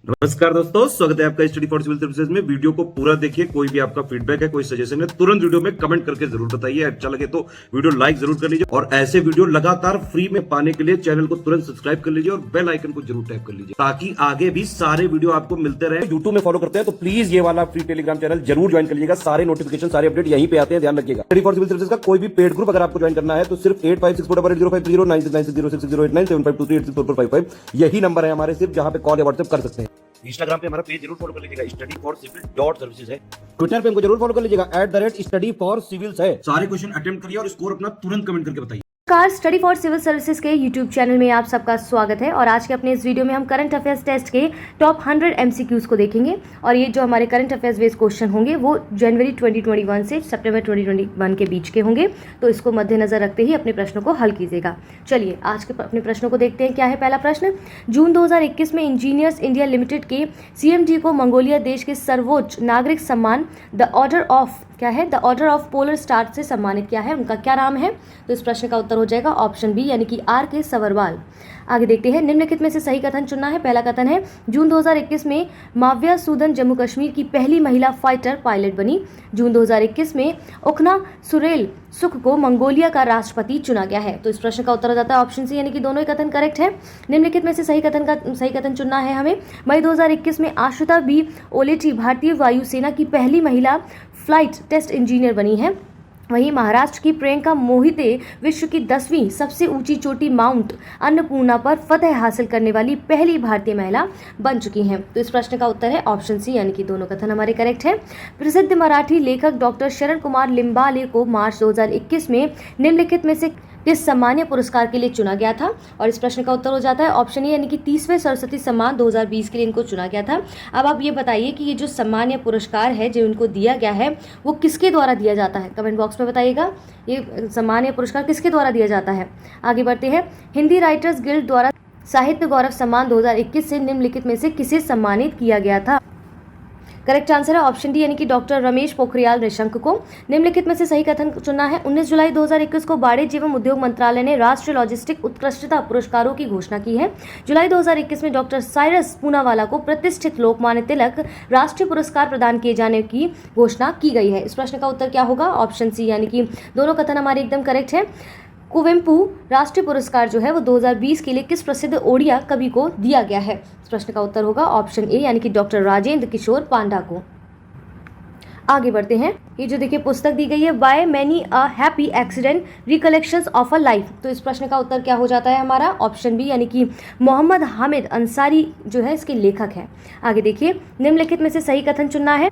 नमस्कार दोस्तों, स्वागत है आपका स्टडी फॉर सिविल सर्विसेज में। वीडियो को पूरा देखिए। कोई भी आपका फीडबैक है, कोई सजेशन है, तुरंत वीडियो में कमेंट करके जरूर बताइए। अच्छा लगे तो वीडियो लाइक जरूर कर लीजिए और ऐसे वीडियो लगातार फ्री में पाने के लिए चैनल को तुरंत सब्सक्राइब कर लीजिए और बेल आइकन को जरूर टैप कर लीजिए ताकि आगे भी सारे वीडियो आपको मिलते रहे। यूट्यूब में फॉलो करते हैं तो प्लीज ये वाला फ्री टेलीग्राम चैनल जरूर ज्वाइन कर लीजिएगा। सारे नोटिफिकेशन, सारे अपडेट यहीं पे आते हैं, ध्यान रखिएगा। स्टडी फॉर सिविल सर्विसेज का कोई भी पेड ग्रुप अगर आपको ज्वाइन करना है तो सिर्फ 856480560660897523864455 यही नंबर है हमारे, सिर्फ जहां पे कॉल या व्हाट्सएप कर सकते हैं। इंस्टाग्राम पे हमारा पेज जरूर फॉलो कर लीजिएगा, studyforcivil.services है। ट्विटर पे हमको जरूर फॉलो कर लीजिएगा, @studyforcivils है। सारे क्वेश्चन अटेम्प्ट करिए और स्कोर अपना तुरंत कमेंट करके बताइए। नमस्कार, स्टडी फॉर सिविल सर्विसेज के यूट्यूब चैनल में आप सबका स्वागत है। और आज के अपने इस वीडियो में हम करंट अफेयर्स टेस्ट के टॉप 100 एमसीक्यूज को देखेंगे। और ये जो हमारे करंट अफेयर्स बेस्ड क्वेश्चन होंगे वो जनवरी 2021 से सितंबर 2021 के बीच के होंगे, तो इसको मद्देनजर रखते ही अपने प्रश्नों को हल कीजिएगा। चलिए आज के अपने प्रश्नों को देखते हैं। क्या है पहला प्रश्न? जून 2021 में इंजीनियर्स इंडिया लिमिटेड के सीएमडी को मंगोलिया देश के सर्वोच्च नागरिक सम्मान द ऑर्डर ऑफ क्या है, the order of polar star से सम्मानित किया है। उनका क्या नाम है? तो इस प्रश्न का उत्तर हो जाएगा ऑप्शन बी यानी कि आर के सवरवाल। आगे देखते हैं, निम्नलिखित में से सही कथन चुनना है। पहला कथन है जून 2021 में माव्या सूदन जम्मू कश्मीर की पहली महिला फाइटर पायलट बनी। जून 2021 में उखना सुरेल सुख को मंगोलिया का राष्ट्रपति चुना गया है। तो इस प्रश्न का उत्तर हो जाता है ऑप्शन सी यानी कि दोनों ही कथन करेक्ट है। निम्नलिखित में से सही कथन चुनना है हमें। मई 2021 में आश्रिता बी ओलेटी भारतीय वायुसेना की पहली महिला फ्लाइट टेस्ट इंजीनियर बनी है। वहीं महाराष्ट्र की प्रियंका मोहिते विश्व की 10वीं सबसे ऊंची चोटी माउंट अन्नपूर्णा पर फतह हासिल करने वाली पहली भारतीय महिला बन चुकी हैं। तो इस प्रश्न का उत्तर है ऑप्शन सी यानी कि दोनों कथन हमारे करेक्ट है। प्रसिद्ध मराठी लेखक डॉक्टर शरण कुमार लिम्बाले को मार्च 2021 में निम्नलिखित में से किस सम्मानीय पुरस्कार के लिए चुना गया था? और इस प्रश्न का उत्तर हो जाता है ऑप्शन ए यानी कि 30वें सरस्वती सम्मान 2020 के लिए इनको चुना गया था। अब आप ये बताइए कि ये जो सम्मानीय पुरस्कार है जो इनको दिया गया है वो किसके द्वारा दिया जाता है? कमेंट बॉक्स में बताइएगा ये सम्मानीय पुरस्कार किसके द्वारा दिया जाता है। आगे बढ़ते हैं, हिंदी राइटर्स गिल्ड द्वारा साहित्य गौरव सम्मान 2021 से निम्नलिखित में से किसे सम्मानित किया गया था? करेक्ट आंसर है ऑप्शन डी यानी कि डॉक्टर रमेश पोखरियाल निशंक को। निम्नलिखित में से सही कथन चुनना है। 19 जुलाई 2021 को वाणिज्य एवं उद्योग मंत्रालय ने राष्ट्रीय लॉजिस्टिक उत्कृष्टता पुरस्कारों की घोषणा की है। जुलाई 2021 में डॉक्टर साइरस पूनावाला को प्रतिष्ठित लोकमान्य तिलक राष्ट्रीय पुरस्कार प्रदान किए जाने की घोषणा की गई है। इस प्रश्न का उत्तर क्या होगा? ऑप्शन सी यानी कि दोनों कथन हमारे एकदम करेक्ट है। कुवेम्पु राष्ट्रीय पुरस्कार जो है वो 2020 के लिए किस प्रसिद्ध ओडिया कवि को दिया गया है? इस प्रश्न का उत्तर होगा ऑप्शन ए यानी कि डॉक्टर राजेंद्र किशोर पांडा को। आगे बढ़ते हैं, ये जो देखिए पुस्तक दी गई है by many a happy accident recollections of a life. तो इस प्रश्न का उत्तर क्या हो जाता है हमारा? ऑप्शन बी यानी कि मोहम्मद हामिद अंसारी जो है इसके लेखक है। आगे देखिए, निम्नलिखित में से सही कथन चुनना है।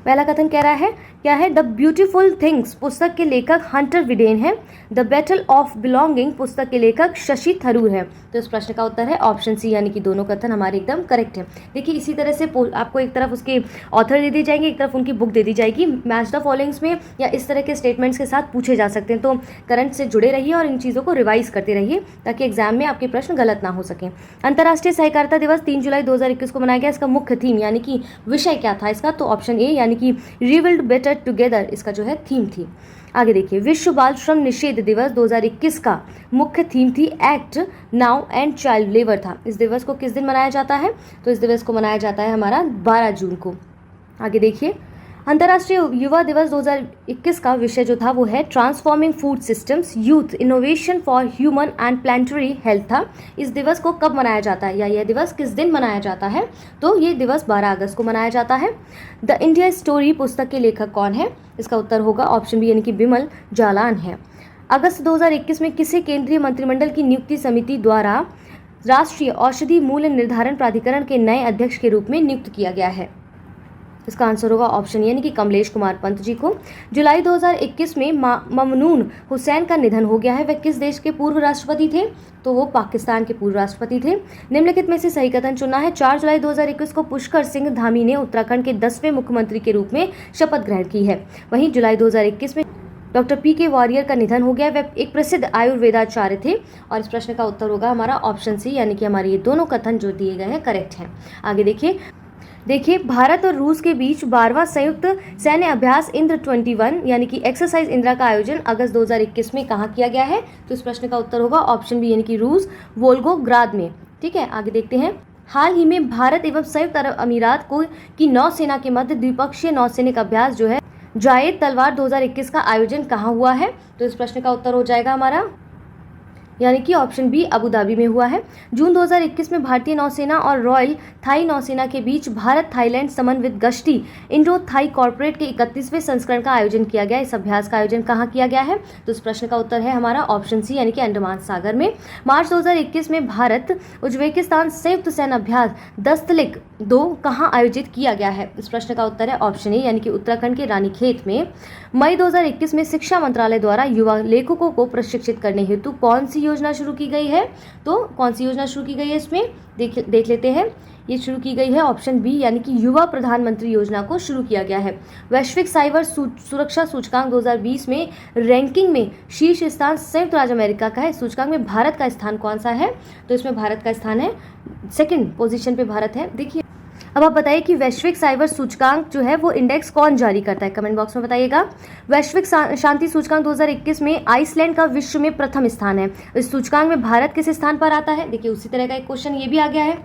पहला कथन कह रहा है क्या है? द ब्यूटीफुल थिंग्स पुस्तक के लेखक हंटर विडेन है। द बैटल ऑफ बिलोंगिंग पुस्तक के लेखक शशि थरूर है। तो इस प्रश्न का उत्तर है ऑप्शन सी यानी कि दोनों कथन हमारे एकदम करेक्ट है। देखिए इसी तरह से आपको एक तरफ उसके ऑथर दे दी जाएंगे, एक तरफ उनकी बुक दे दी जाएगी। मैच द फॉलोइंग्स में या इस तरह के स्टेटमेंट्स के साथ पूछे जा सकते हैं। तो करंट से जुड़े रहिए और इन चीज़ों को रिवाइज करते रहिए ताकि एग्जाम में आपके प्रश्न गलत ना हो सकें। अंतर्राष्ट्रीय सहकारिता दिवस 3 जुलाई 2021 को मनाया गया। इसका मुख्य थीम यानी कि विषय क्या था इसका? तो ऑप्शन ए यानी कि रिबिल्ड बेटर टुगेदर इसका जो है थीम थी। आगे देखिए, विश्व बाल श्रम निषेध दिवस 2021 का मुख्य थीम थी act now and child labour था। इस दिवस को किस दिन मनाया जाता है? तो इस दिवस को मनाया जाता है हमारा 12 जून को। आगे देखिए, अंतर्राष्ट्रीय युवा दिवस 2021 का विषय जो था वो है transforming food systems youth innovation for human and planetary health था। इस दिवस को कब मनाया जाता है या यह दिवस किस दिन मनाया जाता है? तो ये दिवस 12 अगस्त को मनाया जाता है। द इंडिया स्टोरी पुस्तक के लेखक कौन है? इसका उत्तर होगा ऑप्शन बी यानी कि बिमल जालान है। अगस्त 2021 में किसे केंद्रीय मंत्रिमंडल की नियुक्ति समिति द्वारा राष्ट्रीय औषधि मूल्य निर्धारण प्राधिकरण के नए अध्यक्ष के रूप में नियुक्त किया गया है? इसका आंसर होगा ऑप्शन यानी कि कमलेश कुमार पंत जी को। जुलाई 2021 में ममनून हुसैन का निधन हो गया है। वह किस देश के पूर्व राष्ट्रपति थे? तो वो पाकिस्तान के पूर्व राष्ट्रपति थे। निम्नलिखित में से सही कथन चुनना है। 4 जुलाई 2021 को पुष्कर सिंह धामी ने उत्तराखंड के 10वें मुख्यमंत्री के रूप में शपथ ग्रहण की है। वहीं जुलाई 2021 में डॉक्टर पी.के. वारियर का निधन हो गया। वह एक प्रसिद्ध आयुर्वेदाचार्य थे। और इस प्रश्न का उत्तर होगा हमारा ऑप्शन सी यानी कि हमारे ये दोनों कथन जो दिए गए हैं करेक्ट हैं। आगे देखिए भारत और रूस के बीच 12वां संयुक्त सैन्य अभ्यास इंद्र 21 यानी कि एक्सरसाइज इंदिरा का आयोजन अगस्त 2021 में कहाँ किया गया है? तो इस प्रश्न का उत्तर होगा ऑप्शन बी यानी कि रूस वोल्गोग्राद में। ठीक है, आगे देखते हैं। हाल ही में भारत एवं संयुक्त अरब अमीरात की नौसेना के मध्य द्विपक्षीय नौसैनिक अभ्यास जो है जायद तलवार 2021 का आयोजन कहाँ हुआ है? तो इस प्रश्न का उत्तर हो जाएगा हमारा यानी कि ऑप्शन बी अबू धाबी में हुआ है। जून 2021 में भारतीय नौसेना और रॉयल थाई नौसेना के बीच भारत थाईलैंड समन्वित गश्ती इंडो थाई कॉर्पोरेट के 31वें संस्करण का आयोजन किया गया। इस अभ्यास का आयोजन कहाँ किया गया है? तो इस प्रश्न का उत्तर है हमारा ऑप्शन सी यानी कि अंडमान सागर में। मार्च 2021 में भारत उज्बेकिस्तान संयुक्त सैन्य अभ्यास दस्तलिक 2 कहाँ आयोजित किया गया है? इस प्रश्न का उत्तर है ऑप्शन ए यानी कि उत्तराखंड के रानीखेत में। मई 2021 में शिक्षा मंत्रालय द्वारा युवा लेखकों को प्रशिक्षित करने हेतु कौन सी योजना शुरू की गई है? तो कौन सी योजना शुरू की गई है इसमें देख लेते हैं। ये शुरू की गई है ऑप्शन बी यानी कि युवा प्रधानमंत्री योजना को शुरू किया गया है। वैश्विक साइबर सुरक्षा सूचकांक 2020 में रैंकिंग में शीर्ष स्थान संयुक्त राज्य अमेरिका का है। सूचकांक में भारत का स्थान कौन सा है? तो इसमें भारत का स्थान है 2nd पोजीशन पे भारत है। देखिए अब आप बताइए कि वैश्विक साइबर सूचकांक जो है वो इंडेक्स कौन जारी करता है? कमेंट बॉक्स में बताइएगा। वैश्विक शांति सूचकांक 2021 में आइसलैंड का विश्व में प्रथम स्थान है। इस सूचकांक में भारत किस स्थान पर आता है? देखिए उसी तरह का एक क्वेश्चन ये भी आ गया है।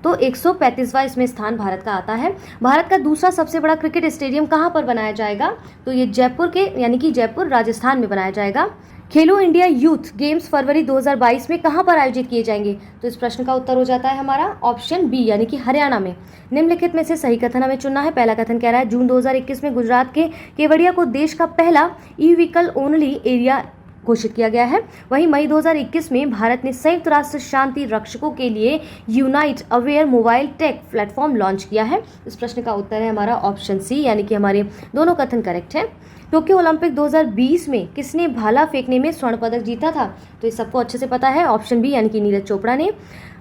तो 135वां इसमें स्थान भारत का आता है। भारत का दूसरा सबसे बड़ा क्रिकेट स्टेडियम कहाँ पर बनाया जाएगा? तो ये जयपुर के यानी कि जयपुर राजस्थान में बनाया जाएगा। खेलो इंडिया यूथ गेम्स फरवरी 2022 में कहां पर आयोजित किए जाएंगे? तो इस प्रश्न का उत्तर हो जाता है हमारा ऑप्शन बी यानी कि हरियाणा में। निम्नलिखित में से सही कथन हमें चुनना है। पहला कथन कह रहा है जून 2021 में गुजरात के केवड़िया को देश का पहला ई व्हीकल ओनली एरिया घोषित किया गया है। वहीं मई 2021 में भारत ने संयुक्त राष्ट्र शांति रक्षकों के लिए unite aware mobile take platform launch किया है। इस प्रश्न का उत्तर है हमारा ऑप्शन सी यानी कि हमारे दोनों कथन करेक्ट है। टोक्यो ओलंपिक 2020 में किसने भाला फेंकने में स्वर्ण पदक जीता था? तो ये सबको अच्छे से पता है ऑप्शन बी यानी कि नीरज चोपड़ा ने।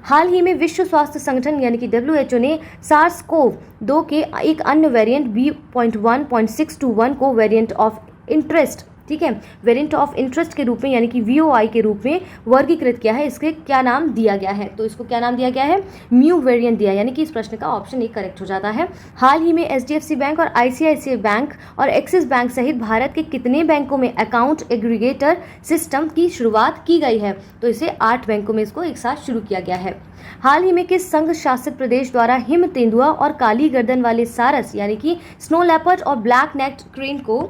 हाल ही में विश्व स्वास्थ्य संगठन यानी कि WHO ने SARS-CoV-2 के एक अन्य वेरिएंट B.1.621 को वेरिएंट ऑफ इंटरेस्ट ठीक है वेरिएंट ऑफ इंटरेस्ट के रूप में यानी कि VOI के रूप में वर्गीकृत किया है। इसके क्या नाम दिया गया है? तो इसको क्या नाम दिया गया है? म्यू वेरिएंट दिया यानी कि इस प्रश्न का ऑप्शन ए करेक्ट हो जाता है। हाल ही में HDFC बैंक और ICICI बैंक और एक्सिस बैंक सहित भारत के कितने बैंकों में अकाउंट एग्रीगेटर सिस्टम की शुरुआत की गई है? तो इसे 8 बैंकों में इसको एक साथ शुरू किया गया है। हाल ही में किस संघ शासित प्रदेश द्वारा हिम तेंदुआ और काली गर्दन वाले सारस यानी कि स्नो लेपर्ड और ब्लैक नेक्ड क्रेन को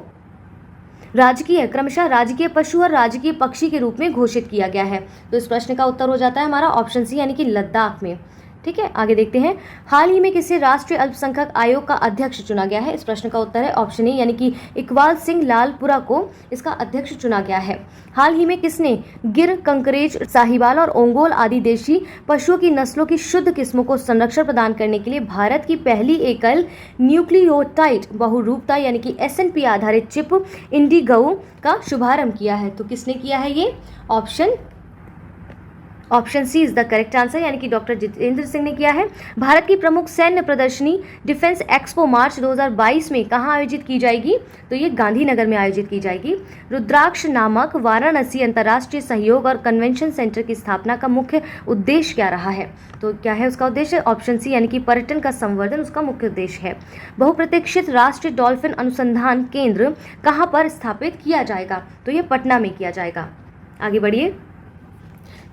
क्रमशः राजकीय पशु और राजकीय पक्षी के रूप में घोषित किया गया है? तो इस प्रश्न का उत्तर हो जाता है हमारा ऑप्शन सी यानी कि लद्दाख में। ठीक है आगे देखते हैं। हाल ही में किसे राष्ट्रीय अल्पसंख्यक आयोग का अध्यक्ष चुना गया है? इस प्रश्न का उत्तर है ऑप्शन ए यानी कि इकबाल सिंह लालपुरा को इसका अध्यक्ष चुना गया है। हाल ही में किसने गिर, कंकरेज, साहिवाल और ओंगोल आदि देशी पशुओं की नस्लों की शुद्ध किस्मों को संरक्षण प्रदान करने के लिए भारत की पहली एकल न्यूक्लियोटाइड बहुरूपता यानी कि SNP आधारित चिप इंडिगो का शुभारंभ किया है? तो किसने किया है ये? Option C is the correct answer यानी कि डॉक्टर जितेंद्र सिंह ने किया है। भारत की प्रमुख सैन्य प्रदर्शनी डिफेंस एक्सपो मार्च 2022 में कहां आयोजित की जाएगी? तो ये गांधीनगर में आयोजित की जाएगी। रुद्राक्ष नामक वाराणसी अंतर्राष्ट्रीय सहयोग और कन्वेंशन सेंटर की स्थापना का मुख्य उद्देश्य क्या रहा है? तो क्या है उसका उद्देश्य? ऑप्शन सी यानी कि पर्यटन का संवर्धन उसका मुख्य उद्देश्य है। बहुप्रतीक्षित राष्ट्रीय डॉल्फिन अनुसंधान केंद्र कहां पर स्थापित किया जाएगा? तो ये पटना में किया जाएगा। आगे बढ़िए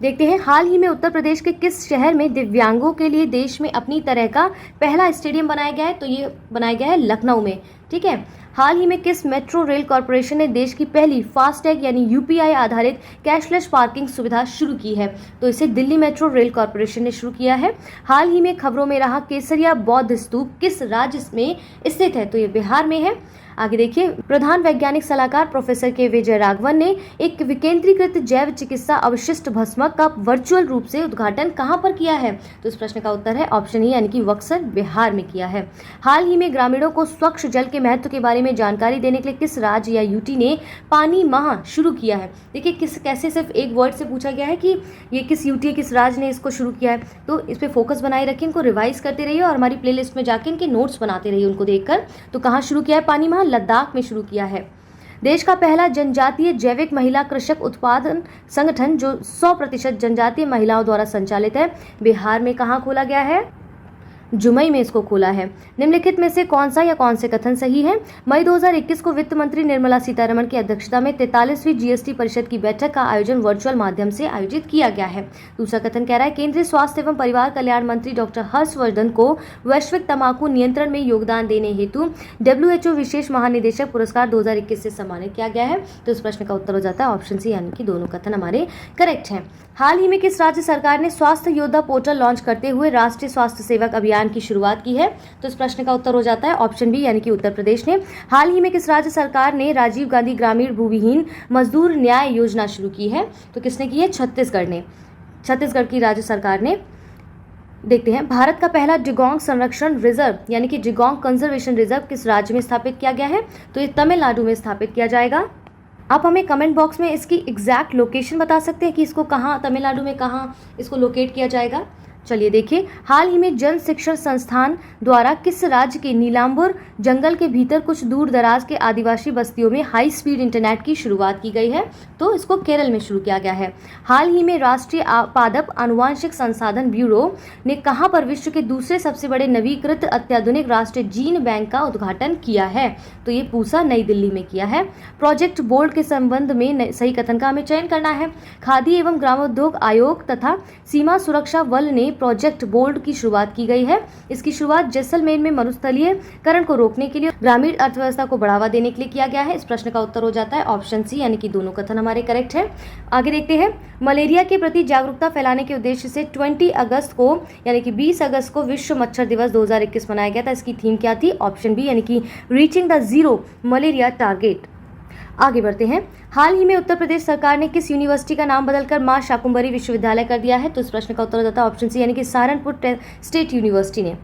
देखते हैं। हाल ही में उत्तर प्रदेश के किस शहर में दिव्यांगों के लिए देश में अपनी तरह का पहला स्टेडियम बनाया गया है? तो ये बनाया गया है लखनऊ में। ठीक है हाल ही में किस मेट्रो रेल कॉरपोरेशन ने देश की पहली फास्टैग यानी UPI आधारित कैशलेस पार्किंग सुविधा शुरू की है? तो इसे दिल्ली मेट्रो रेल कॉरपोरेशन ने शुरू किया है। हाल ही में खबरों में रहा केसरिया बौद्ध स्तूप किस राज्य में स्थित है? तो ये बिहार में है। आगे देखिए प्रधान वैज्ञानिक सलाहकार प्रोफेसर के विजय राघवन ने एक विकेंद्रीकृत जैव चिकित्सा अवशिष्ट भस्मक का वर्चुअल रूप से उद्घाटन कहां पर किया है? तो इस प्रश्न का उत्तर है ऑप्शन ए यानी कि बक्सर बिहार में किया है। हाल ही में ग्रामीणों को स्वच्छ जल के महत्व के बारे में जानकारी देने के लिए किस राज्य या UT ने पानी माह शुरू किया है? देखिए कैसे सिर्फ एक वर्ड से पूछा गया है कि ये किस UT किस राज्य ने इसको शुरू किया है। तो इस पर फोकस बनाए रखिए, इनको रिवाइज करते रहिए और हमारी प्लेलिस्ट में जाके इनके नोट्स बनाते रहिए उनको देखकर। तो कहाँ शुरू किया है पानी माह? लद्दाख में शुरू किया है। देश का पहला जनजातीय जैविक महिला कृषक उत्पादन संगठन जो 100% जनजातीय महिलाओं द्वारा संचालित है बिहार में कहाँ खोला गया है? जुमई में इसको खोला है। निम्नलिखित में से कौन सा या कौन से कथन सही है? मई 2021 को वित्त मंत्री निर्मला सीतारमण की अध्यक्षता में 43वीं जीएसटी परिषद की बैठक का आयोजन वर्चुअल माध्यम से आयोजित किया गया है। दूसरा कथन कह रहा है केंद्रीय स्वास्थ्य एवं परिवार कल्याण मंत्री डॉक्टर हर्षवर्धन को वैश्विक तंबाकू नियंत्रण में योगदान देने हेतु WHO विशेष महानिदेशक पुरस्कार 2021 से सम्मानित किया गया है। तो इस प्रश्न का उत्तर हो जाता है ऑप्शन सी, यानी कि दोनों कथन हमारे करेक्ट हैं। हाल ही में किस राज्य सरकार ने स्वास्थ्य योद्धा पोर्टल लॉन्च करते हुए राष्ट्रीय स्वास्थ्य सेवक अभियान की शुरुआत की है? तो इस प्रश्न का उत्तर हो जाता है ऑप्शन बी, यानी कि उत्तर प्रदेश ने। हाल ही में किस राज्य सरकार ने राजीव गांधी ग्रामीण भूमिहीन मजदूर न्याय योजना शुरू की है? तो किसने की है? छत्तीसगढ़ ने। छत्तीसगढ़ की राज्य सरकार ने। देखते हैं, भारत का पहला डिगोंग संरक्षण रिजर्व यानी कि डिगोंग कंजर्वेशन रिजर्व किस राज्य में स्थापित किया गया है? तो ये तमिलनाडु में स्थापित किया जाएगा। आप हमें कमेंट बॉक्स में इसकी एग्जैक्ट लोकेशन बता सकते हैं कि इसको कहाँ, तमिलनाडु में कहाँ इसको लोकेट किया जाएगा। चलिए देखिए, हाल ही में जन शिक्षण संस्थान द्वारा किस राज्य के नीलांबुर जंगल के भीतर कुछ दूर दराज के आदिवासी बस्तियों में हाई स्पीड इंटरनेट की शुरुआत की गई है? तो इसको केरल में शुरू किया गया है। हाल ही में राष्ट्रीय पादप आनुवांशिक संसाधन ब्यूरो ने कहां पर विश्व के दूसरे सबसे बड़े नवीकृत अत्याधुनिक राष्ट्रीय जीन बैंक का उद्घाटन किया है? तो ये पूसा नई दिल्ली में किया है। प्रोजेक्ट बोल्ड के संबंध में सही कथन का हमें चयन करना है। खादी एवं ग्रामोद्योग आयोग तथा सीमा सुरक्षा बल ने प्रोजेक्ट बोल्ड की शुरुआत की गई है। इसकी शुरुआत जैसलमेर में मरुस्थलीयकरण को रोकने के लिए ग्रामीण अर्थव्यवस्था को बढ़ावा देने के लिए किया गया है। इस प्रश्न का उत्तर हो जाता है ऑप्शन सी, यानी कि दोनों कथन हमारे करेक्ट है। आगे देखते हैं, मलेरिया के प्रति जागरूकता फैलाने के उद्देश्य से 20 अगस्त को यानी कि 20 अगस्त को विश्व मच्छर दिवस 2021 मनाया गया था। इसकी थीम क्या थी? ऑप्शन बी, यानी कि reaching the zero malaria target. आगे बढ़ते हैं, हाल ही में उत्तर प्रदेश सरकार ने किस यूनिवर्सिटी का नाम बदलकर मां शाकुंभरी विश्वविद्यालय कर दिया है? तो इस प्रश्न का उत्तर हो जाता है ऑप्शन सी, यानी कि सहारनपुर स्टेट यूनिवर्सिटी ने।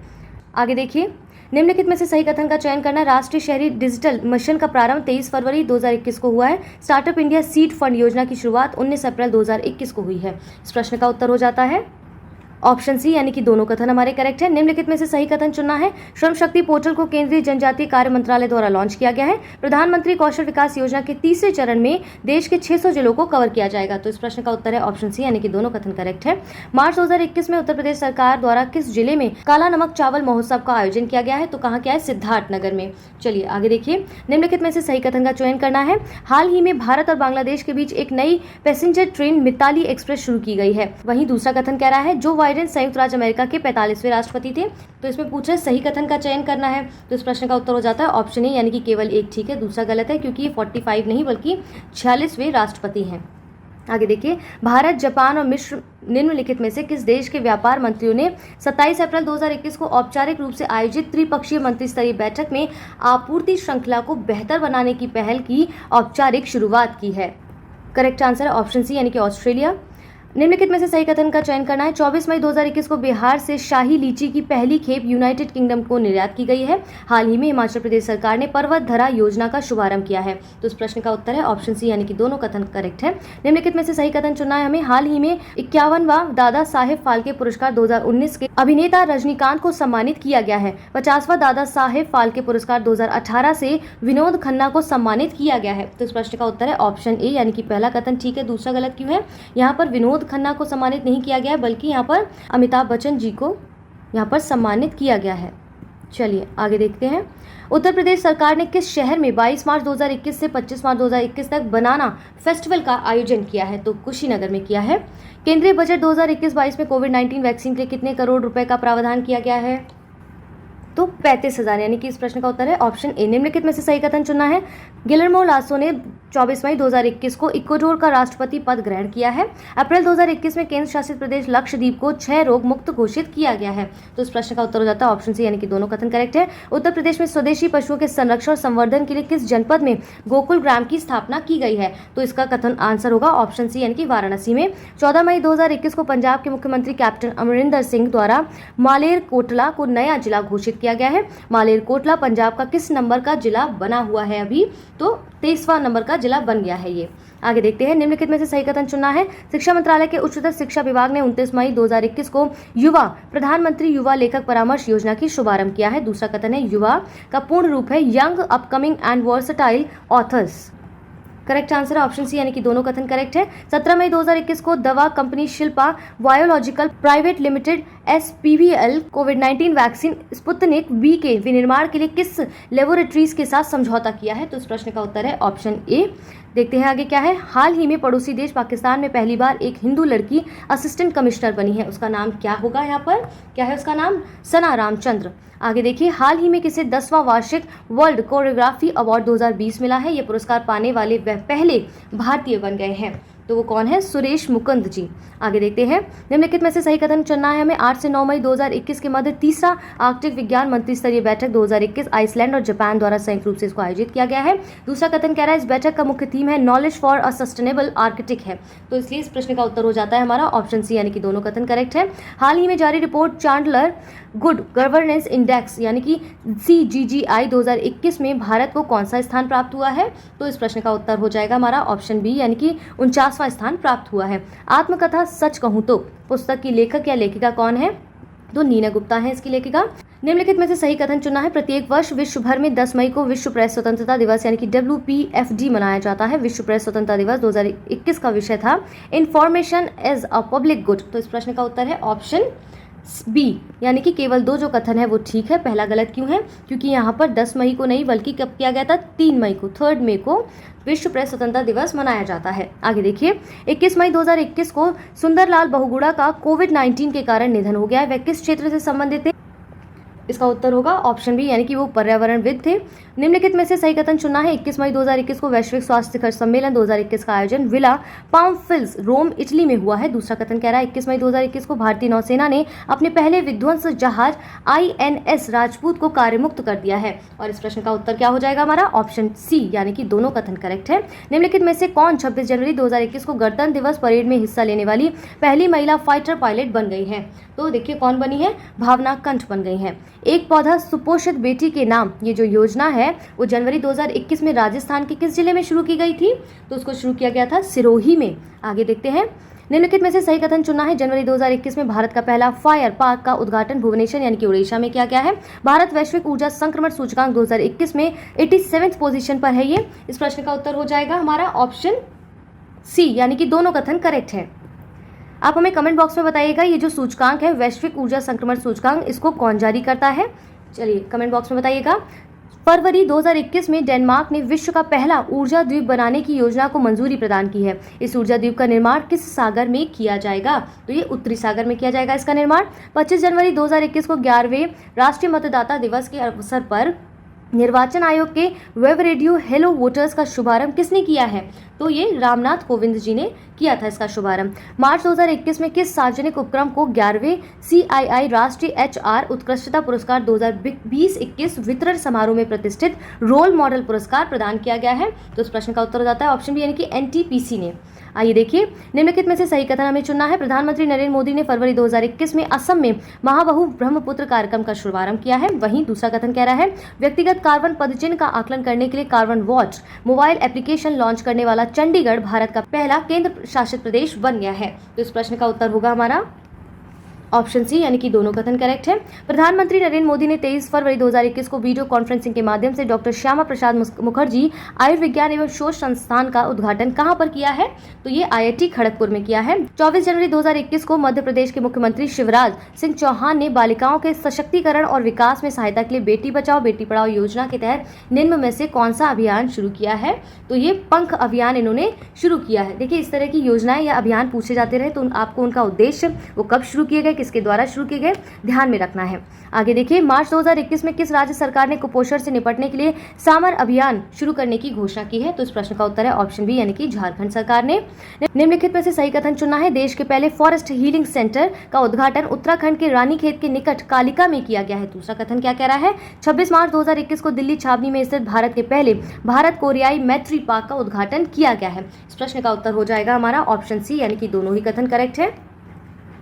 आगे देखिए, निम्नलिखित में से सही कथन का चयन करना। राष्ट्रीय शहरी डिजिटल मिशन का प्रारंभ 23 फरवरी 2021 को हुआ है। स्टार्टअप इंडिया सीड फंड योजना की शुरुआत 19 अप्रैल 2021 को हुई है। इस प्रश्न का उत्तर हो जाता है ऑप्शन सी, यानी कि दोनों कथन हमारे करेक्ट है। निम्नलिखित में से सही कथन चुनना है। श्रम शक्ति पोर्टल को केंद्रीय जनजातीय कार्य मंत्रालय द्वारा लॉन्च किया गया है। प्रधानमंत्री कौशल विकास योजना के तीसरे चरण में देश के 600 जिलों को कवर किया जाएगा। तो इस प्रश्न का उत्तर है ऑप्शन सी, यानी कि दोनों कथन करेक्ट है। मार्च 2021 में उत्तर प्रदेश सरकार द्वारा किस जिले में काला नमक चावल महोत्सव का आयोजन किया गया है? तो कहाँ किया है? सिद्धार्थनगर में। चलिए आगे देखिए, निम्नलिखित में से सही कथन का चयन करना है। हाल ही में भारत और बांग्लादेश के बीच एक नई पैसेंजर ट्रेन मिताली एक्सप्रेस शुरू की गई है। वहीं दूसरा कथन कह रहा है जो बाइडेन संयुक्त राज्य अमेरिका के 45वें राष्ट्रपति थे। तो इसमें पूछ रहे सही कथन का चयन करना है। तो इस प्रश्न का उत्तर हो जाता है ऑप्शन ए, यानी कि केवल एक ठीक है, दूसरा गलत है क्योंकि ये 45 नहीं बल्कि 46वें राष्ट्रपति हैं। आगे देखिए, भारत, जापान और मिस्र निम्नलिखित में से किस देश के व्यापार मंत्रियों ने 27 अप्रैल 2021 को औपचारिक रूप से आयोजित त्रिपक्षीय मंत्रिस्तरीय बैठक में आपूर्ति श्रृंखला को बेहतर बनाने की पहल की औपचारिक शुरुआत की है? करेक्ट आंसर है ऑप्शन सी, यानी कि ऑस्ट्रेलिया। निम्नलिखित में से सही कथन का चयन करना है। 24 मई 2021 को बिहार से शाही लीची की पहली खेप यूनाइटेड किंगडम को निर्यात की गई है। हाल ही में हिमाचल प्रदेश सरकार ने पर्वत धरा योजना का शुभारंभ किया है। तो इस प्रश्न का उत्तर है ऑप्शन सी, यानी कि दोनों कथन करेक्ट है। निम्नलिखित में से सही कथन चुनना है हमें। हाल ही में 51वां दादा साहेब फाल्के पुरस्कार 2019 के अभिनेता रजनीकांत को सम्मानित किया गया है। 50वां दादा साहेब फाल्के पुरस्कार 2018 से विनोद खन्ना को सम्मानित किया गया है। तो इस प्रश्न का उत्तर है ऑप्शन ए, यानी कि पहला कथन ठीक है, दूसरा गलत क्यों है? यहाँ पर विनोद खन्ना को सम्मानित नहीं किया गया है बल्कि यहाँ पर अमिताभ बच्चन जी को यहाँ पर सम्मानित किया गया है। चलिए आगे देखते हैं, उत्तर प्रदेश सरकार ने किस शहर में 22 मार्च 2021 से 25 मार्च 2021 तक बनाना फेस्टिवल का आयोजन किया है? तो कुशीनगर में किया है। केंद्रीय बजट 2021-22 में कोविड-19 वैक्सीन के लिए कितने करोड़ रुपए का प्रावधान किया गया है? तो 35,000, यानी कि इस प्रश्न का उत्तर है ऑप्शन ए। निम्नलिखित में से सही कथन चुनना है। गिलर्मो लासो ने 24 मई 2021 को इक्वाडोर का राष्ट्रपति पद ग्रहण किया है। अप्रैल 2021 में केंद्र शासित प्रदेश लक्षद्वीप को क्षय रोग मुक्त घोषित किया गया है। तो इस प्रश्न का उत्तर हो जाता है ऑप्शन सी, यानी कि दोनों कथन करेक्ट है। उत्तर प्रदेश में स्वदेशी पशुओं के संरक्षण और संवर्धन के लिए किस जनपद में गोकुल ग्राम की स्थापना की गई है? तो इसका कथन आंसर होगा ऑप्शन सी, यानी कि वाराणसी में। 14 मई 2021 को पंजाब के मुख्यमंत्री कैप्टन अमरिंदर सिंह द्वारा मालेरकोटला को नया जिला घोषित किया गया है। मालेरकोटला पंजाब का किस नंबर का जिला बना हुआ है अभी? तो 23वां नंबर का जिला बन गया है ये। आगे देखते हैं, निम्नलिखित में से सही कथन चुनना है। शिक्षा मंत्रालय के उच्चतर शिक्षा विभाग ने 29 मई 2021 को युवा प्रधानमंत्री युवा लेखक परामर्श योजना की शुभारंभ किया है। दूसरा कथन है युवा का पूर्ण रूप है young upcoming and versatile authors. Correct answer है ऑप्शन सी यानी कि दोनों कथन करेक्ट है। 17 मई 2021 को दवा company Shilpa biological private limited SPVL कोविड-19 वैक्सीन स्पुतनिक वी के विनिर्माण के लिए किस लेबोरेटरीज के साथ समझौता किया है? तो इस प्रश्न का उत्तर है ऑप्शन ए। देखते हैं आगे क्या है। हाल ही में पड़ोसी देश पाकिस्तान में पहली बार एक हिंदू लड़की असिस्टेंट कमिश्नर बनी है, उसका नाम क्या होगा? यहाँ पर क्या है उसका नाम? सना रामचंद्र। आगे देखिए, हाल ही में किसे 10वां वार्षिक वर्ल्ड कोरियोग्राफी अवार्ड 2020 मिला है? ये पुरस्कार पाने वाले वह पहले भारतीय बन गए हैं, तो वो कौन है? सुरेश मुकुंद जी। आगे देखते हैं, निम्नलिखित में से सही कथन चुनना है हमें। 8 से 9 मई 2021 के मध्य तीसरा आर्कटिक विज्ञान मंत्री स्तरीय बैठक 2021 आइसलैंड और जापान द्वारा संयुक्त रूप से इसको आयोजित किया गया है। दूसरा कथन कह रहा है इस बैठक का मुख्य थीम है knowledge for a sustainable Arctic है, तो इसलिए इस प्रश्न का उत्तर हो जाता है हमारा ऑप्शन सी यानी कि दोनों कथन करेक्ट है। हाल ही में जारी report Chandler good governance index यानी कि CGGI 2021 में भारत को कौन सा स्थान प्राप्त हुआ है? तो इस प्रश्न का उत्तर हो जाएगा हमारा ऑप्शन बी यानी कि 49वां स्थान प्राप्त हुआ है। आत्मकथा सच कहूं तो पुस्तक की लेखक या लेखिका कौन है? तो नीना गुप्ता है इसकी लेखिका। निम्नलिखित में से सही कथन चुनना है। प्रत्येक वर्ष विश्व भर में 10 मई को विश्व प्रेस स्वतंत्रता दिवस यानी कि WPFD मनाया जाता है। विश्व प्रेस स्वतंत्रता दिवस 2021 का विषय था information as a public good, तो इस प्रश्न का उत्तर है ऑप्शन बी यानी कि केवल 2 जो कथन है वो ठीक है, पहला गलत क्यों है? क्योंकि यहाँ पर 10 मई को नहीं बल्कि कब किया गया था? 3 मई को, 3 मई को विश्व प्रेस स्वतंत्रता दिवस मनाया जाता है। आगे देखिए, 21 मई 2021 को सुंदरलाल बहुगुणा का कोविड-19 के कारण निधन हो गया है। वह किस क्षेत्र से संबंधित थे? इसका उत्तर होगा ऑप्शन बी यानी कि वो पर्यावरणविद थे। निम्नलिखित में से सही कथन चुनना है। 21 मई 2021 को वैश्विक स्वास्थ्य शिखर सम्मेलन 2021 का आयोजन विला पामफिल्स रोम इटली में हुआ है। दूसरा कथन कह रहा है 21 मई 2021 को भारतीय नौसेना ने अपने पहले विध्वंस जहाज INS राजपूत को कार्यमुक्त कर दिया है, और इस प्रश्न का उत्तर क्या हो जाएगा हमारा? ऑप्शन सी यानी कि दोनों कथन करेक्ट है। निम्नलिखित में से कौन 26 जनवरी 2021 को गणतंत्र दिवस परेड में हिस्सा लेने वाली पहली महिला फाइटर पायलट बन गई है? तो देखिए कौन बनी है? भावना कंठ बन गई है। एक पौधा सुपोषित बेटी के नाम, ये जो योजना है वो जनवरी 2021 में राजस्थान के किस जिले में शुरू की गई थी? तो उसको शुरू किया गया था सिरोही में। आगे देखते हैं, निम्नलिखित में से सही कथन चुनना है। जनवरी 2021 में भारत का पहला फायर पार्क का उद्घाटन भुवनेश्वर यानी कि उड़ीसा में किया गया है। भारत वैश्विक ऊर्जा संक्रमण सूचकांक 2021 में 87वें पोजीशन पर है। ये इस प्रश्न का उत्तर हो जाएगा हमारा ऑप्शन सी यानी कि दोनों कथन करेक्ट है। आप हमें कमेंट बॉक्स में बताइएगा ये जो सूचकांक है वैश्विक ऊर्जा संक्रमण सूचकांक, इसको कौन जारी करता है? चलिए कमेंट बॉक्स में बताइएगा। फरवरी 2021 में डेनमार्क ने विश्व का पहला ऊर्जा द्वीप बनाने की योजना को मंजूरी प्रदान की है। इस ऊर्जा द्वीप का निर्माण किस सागर में किया जाएगा? तो ये उत्तरी सागर में किया जाएगा इसका निर्माण। 25 जनवरी 2021 को 11वें राष्ट्रीय मतदाता दिवस के अवसर पर निर्वाचन आयोग के वेब रेडियो हेलो वोटर्स का शुभारंभ किसने किया है? तो ये रामनाथ कोविंद जी ने किया था इसका शुभारंभ। मार्च 2021 में किस सार्वजनिक उपक्रम को 11वें CII राष्ट्रीय HR उत्कृष्टता पुरस्कार 2020-21 वितरण समारोह में प्रतिष्ठित रोल मॉडल पुरस्कार प्रदान किया गया है? तो इस प्रश्न का उत्तर हो जाता है ऑप्शन बी यानी कि NTPC ने। आइए देखिए, निम्नलिखित में से सही कथन हमें चुनना है। प्रधानमंत्री नरेंद्र मोदी ने फरवरी 2021 में असम में महाबाहु ब्रह्मपुत्र कार्यक्रम का शुभारंभ किया है। वहीं दूसरा कथन कह रहा है व्यक्तिगत कार्बन पदचिह्न का आकलन करने के लिए carbon watch mobile application launch करने वाला चंडीगढ़ भारत का पहला केंद्र शासित प्रदेश बन गया है। तो इस प्रश्न का उत्तर होगा हमारा ऑप्शन सी यानी कि दोनों कथन करेक्ट है। प्रधानमंत्री नरेंद्र मोदी ने 23 फरवरी 2021 को वीडियो कॉन्फ्रेंसिंग के माध्यम से डॉक्टर श्यामा प्रसाद मुखर्जी आयुर्विज्ञान एवं शोध संस्थान का उद्घाटन कहां पर किया है? तो ये IIT खड़गपुर में किया है। 24 जनवरी 2021 को मध्य प्रदेश के मुख्यमंत्री शिवराज सिंह चौहान ने बालिकाओं के सशक्तिकरण और विकास में सहायता के लिए बेटी बचाओ बेटी पढ़ाओ योजना के तहत निम्न में से कौन सा अभियान शुरू किया है? तो ये पंख अभियान इन्होंने शुरू किया है। देखिए इस तरह की योजनाएं या अभियान पूछे जाते रहे तो आपको उनका उद्देश्य, वो कब शुरू किए गए, किसके द्वारा शुरू किए गए, ध्यान में रखना है। आगे देखिए, मार्च 2021 में किस राज्य सरकार ने कुपोषण से निपटने के लिए सामर अभियान शुरू करने की घोषणा की है? तो इस प्रश्न का उत्तर है ऑप्शन बी यानी कि झारखंड सरकार ने। निम्नलिखित में से सही कथन चुनना है। देश के पहले फॉरेस्ट हीलिंग सेंटर का उद्घाटन उत्तराखंड के रानीखेत के निकट कालिका में किया गया है। दूसरा कथन क्या कह रहा है? 26 मार्च 2021 को दिल्ली छावनी में स्थित भारत के पहले भारत कोरियाई मैत्री पार्क का उद्घाटन किया गया है। इस प्रश्न का उत्तर हो जाएगा हमारा ऑप्शन सी यानी कि दोनों ही कथन करेक्ट है।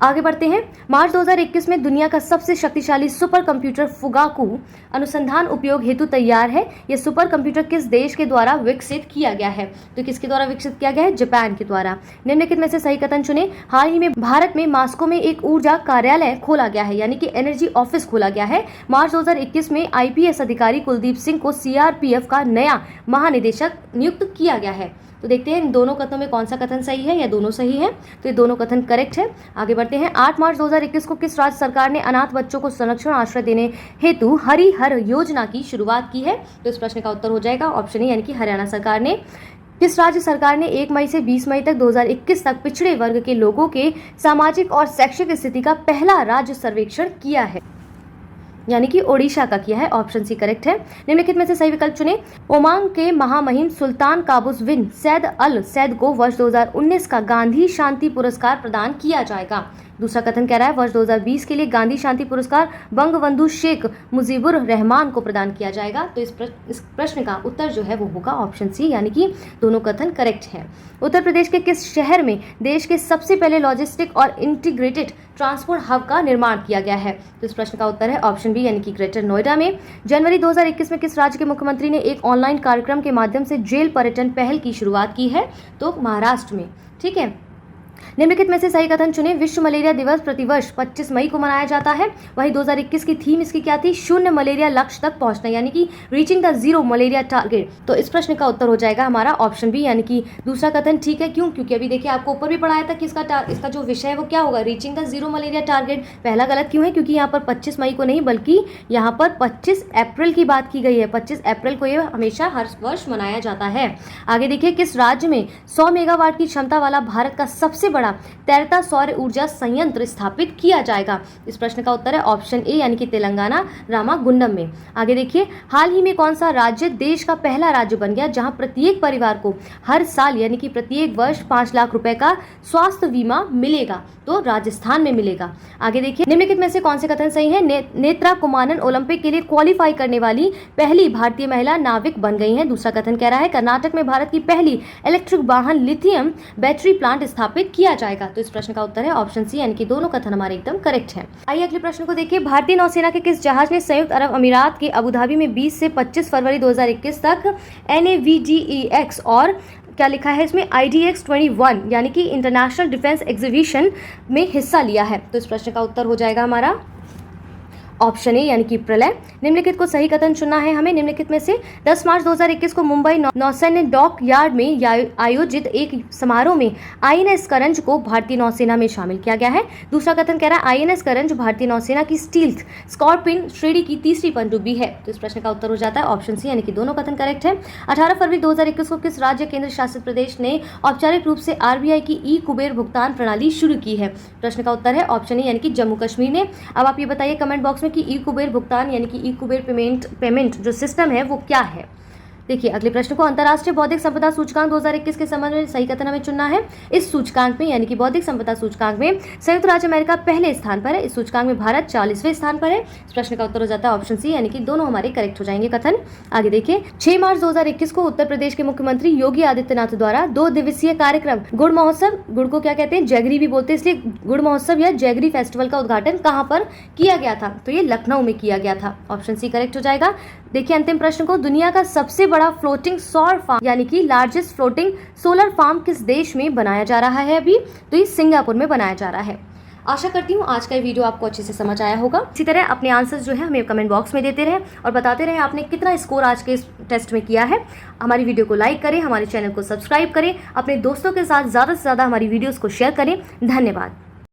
आगे बढ़ते हैं। मार्च 2021 में दुनिया का सबसे शक्तिशाली सुपर कंप्यूटर फुगाकू अनुसंधान उपयोग हेतु तैयार है। यह सुपर कंप्यूटर किस देश के द्वारा विकसित किया गया है? तो किसके द्वारा विकसित किया गया है? जापान के द्वारा। निम्नलिखित में से सही कथन चुने। हाल ही में भारत में मास्को में एक ऊर्जा कार्यालय खोला गया है यानी कि एनर्जी ऑफिस खोला गया है। मार्च 2021 में IPS अधिकारी कुलदीप सिंह को CRPF का नया महानिदेशक नियुक्त किया गया है। तो देखते हैं इन दोनों कथनों में कौन सा कथन सही है या दोनों सही है। तो ये दोनों कथन करेक्ट है। आगे बढ़ते हैं। 8 मार्च 2021 को किस राज्य सरकार ने अनाथ बच्चों को संरक्षण आश्रय देने हेतु हरिहर योजना की शुरुआत की है? तो इस प्रश्न का उत्तर हो जाएगा ऑप्शन ए यानी कि हरियाणा सरकार ने। किस राज्य सरकार ने 1 मई से 20 मई तक 2021 तक पिछड़े वर्ग के लोगों के सामाजिक और शैक्षिक स्थिति का पहला राज्य सर्वेक्षण किया है? यानी कि ओडिशा का किया है। ऑप्शन सी करेक्ट है। निम्नलिखित में से सही विकल्प चुने। ओमांग के महामहिम सुल्तान काबूस बिन सैद अल सैद को वर्ष 2019 का गांधी शांति पुरस्कार प्रदान किया जाएगा। दूसरा कथन कह रहा है वर्ष 2020 के लिए गांधी शांति पुरस्कार बंगबंधु शेख मुजीबुर रहमान को प्रदान किया जाएगा। तो इस प्रश्न का उत्तर जो है वो होगा ऑप्शन सी यानी कि दोनों कथन करेक्ट है। उत्तर प्रदेश के किस शहर में देश के सबसे पहले लॉजिस्टिक और इंटीग्रेटेड ट्रांसपोर्ट हब का निर्माण किया गया है? तो इस प्रश्न का उत्तर है ऑप्शन बी यानी कि ग्रेटर नोएडा में। जनवरी 2021 में किस राज्य के मुख्यमंत्री ने एक ऑनलाइन कार्यक्रम के माध्यम से जेल पर्यटन पहल की शुरुआत की है? तो महाराष्ट्र में। ठीक है। निम्नलिखित में से सही कथन चुने। विश्व मलेरिया दिवस प्रतिवर्ष 25 मई को मनाया जाता है। वहीं 2021 की थीम इसकी क्या थी? शून्य मलेरिया लक्ष्य तक पहुंचना, यानी कि reaching the zero malaria target. तो इस प्रश्न का उत्तर हो जाएगा हमारा ऑप्शन बी यानी कि दूसरा कथन ठीक है। क्यों? क्योंकि अभी देखिए आपको ऊपर भी पढ़ाया था कि इसका जो विषय है वो क्या होगा, reaching the zero malaria target. पहला गलत क्यों है? क्योंकि यहाँ पर 25 मई को नहीं बल्कि यहाँ पर 25 अप्रैल की बात की गई है। 25 अप्रैल को ये हमेशा हर वर्ष मनाया जाता है। आगे देखिए किस राज्य में 100 मेगावाट की क्षमता वाला भारत का सबसे बड़ा तैरता सौर ऊर्जा संयंत्र स्थापित किया जाएगा? इस प्रश्न का उत्तर है ऑप्शन ए यानी कि तेलंगाना रामागुंडम में। आगे देखिए हाल ही में कौन सा राज्य देश का पहला राज्य बन गया जहां प्रत्येक परिवार को हर साल यानी कि प्रत्येक वर्ष 5 लाख रुपए का स्वास्थ्य बीमा मिलेगा? तो राजस्थान में मिलेगा। आगे देखिए निम्नलिखित में से कौन से कथन सही है? नेत्रा कुमानन ओलंपिक के लिए क्वालिफाई करने वाली पहली भारतीय महिला नाविक बन गई हैं। दूसरा कथन कह रहा है कर्नाटक में भारत की पहली इलेक्ट्रिक वाहन लिथियम बैटरी प्लांट स्थापित किया जाएगा। तो इस प्रश्न का उत्तर है ऑप्शन सी यानी कि दोनों कथन हमारे एकदम करेक्ट है। आइए अगले प्रश्न को देखिए। भारतीय नौसेना के किस जहाज ने संयुक्त अरब अमीरात के अबुधाबी में 20 से 25 फरवरी 2021 तक NAVDEX और क्या लिखा है इसमें IDX 21 यानी कि इंटरनेशनल डिफेंस एग्जीबिशन में हिस्सा लिया है? तो इस प्रश्न का उत्तर हो जाएगा हमारा ऑप्शन ए यानी कि प्रलय। निम्नलिखित को सही कथन चुनना है हमें। निम्नलिखित में से 10 मार्च 2021 को मुंबई नौसैन्य डॉक यार्ड में आयोजित एक समारोह में INS करंज को भारतीय नौसेना में शामिल किया गया है। दूसरा कथन कह रहा है INS करंज भारतीय नौसेना की स्टील्थ स्कॉर्पिन श्रेणी की तीसरी पनडुब्बी है। तो इस प्रश्न का उत्तर हो जाता है ऑप्शन सी यानी कि दोनों कथन करेक्ट है। 18 फरवरी 2021 को किस राज्य केंद्र शासित प्रदेश ने औपचारिक रूप से RBI की ई कुबेर भुगतान प्रणाली शुरू की है? प्रश्न का उत्तर है ऑप्शन ए यानी कि जम्मू कश्मीर ने। अब आप ये बताइए कमेंट बॉक्स कि ई कुबेर भुगतान यानी कि ई कुबेर पेमेंट जो सिस्टम है वो क्या है। देखिए अगले प्रश्न को अंतर्राष्ट्रीय बौद्धिक संपदा सूचकांक 2021 के संबंध में सही कथन हमें चुनना है। इस सूचकांक में यानी कि बौद्धिक संपदा सूचकांक में संयुक्त राज्य अमेरिका पहले स्थान पर है। इस सूचकांक में भारत 40वें स्थान पर है। इस प्रश्न का उत्तर हो जाता है ऑप्शन सी यानी कि दोनों हमारे करेक्ट हो जाएंगे कथन। आगे देखिए 6 मार्च 2021 को उत्तर प्रदेश के मुख्यमंत्री योगी आदित्यनाथ द्वारा 2 दिवसीय कार्यक्रम गुड़ महोत्सव, गुड़ को क्या कहते हैं जैगरी भी बोलते हैं, इसलिए गुड़ महोत्सव या जैगरी फेस्टिवल का उद्घाटन कहां पर किया गया था? तो ये लखनऊ में किया गया था। ऑप्शन सी करेक्ट हो जाएगा। देखिए अंतिम प्रश्न को दुनिया का सबसे बड़ा फ्लोटिंग सौर फार्म यानी कि लार्जेस्ट फ्लोटिंग सोलर फार्म किस देश में बनाया जा रहा है? अभी तो ये सिंगापुर में बनाया जा रहा है। आशा करती हूँ आज का ये वीडियो आपको अच्छे से समझ आया होगा। इसी तरह अपने आंसर्स जो है हमें कमेंट बॉक्स में देते रहे और बताते रहे आपने कितना स्कोर आज के इस टेस्ट में किया है। हमारी वीडियो को लाइक करें, हमारे चैनल को सब्सक्राइब करें, अपने दोस्तों के साथ ज़्यादा से ज़्यादा हमारी वीडियोज़ को शेयर करें। धन्यवाद।